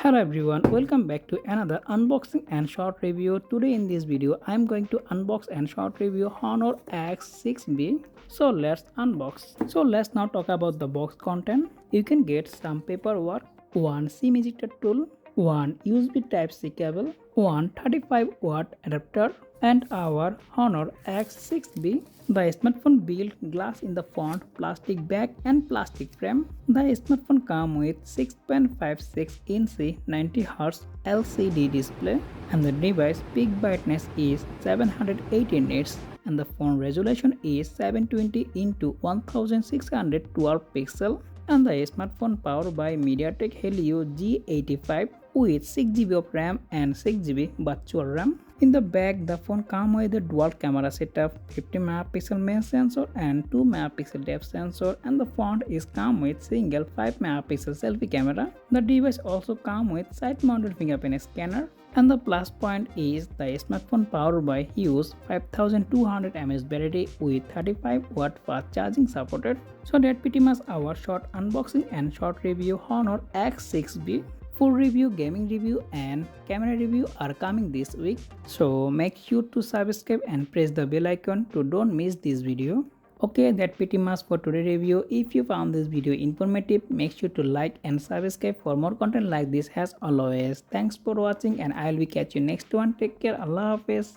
Hello everyone, welcome back to another unboxing and short review. Today in this video, I am going to unbox and short review Honor X6b. So let's unbox. So let's now talk about the box content. You can get some paperwork, one SIM ejector tool, one USB Type-C cable, one 35-watt adapter, and our Honor X6b. The smartphone built glass in the front, plastic back and plastic frame. The smartphone comes with 6.56-inch 90Hz LCD display and the device peak brightness is 780 nits and the font resolution is 720 into 1612 pixel and the smartphone powered by MediaTek Helio G85 with 6GB of RAM and 6GB virtual RAM. In the back, the phone comes with a dual camera setup, 50MP main sensor and 2MP depth sensor, and the phone is come with single 5MP selfie camera. The device also comes with side-mounted fingerprint scanner. And the plus point is the smartphone powered by huge 5200 mAh battery with 35-watt fast charging supported. So that pretty much our short unboxing and short review Honor X6b. Full review, gaming review and camera review are coming this week. So make sure to subscribe and press the bell icon to don't miss this video. Okay, that's pretty much for today's review. If you found this video informative, make sure to like and subscribe for more content like this as always. Thanks for watching and I will catch you next one. Take care. Allah Hafiz.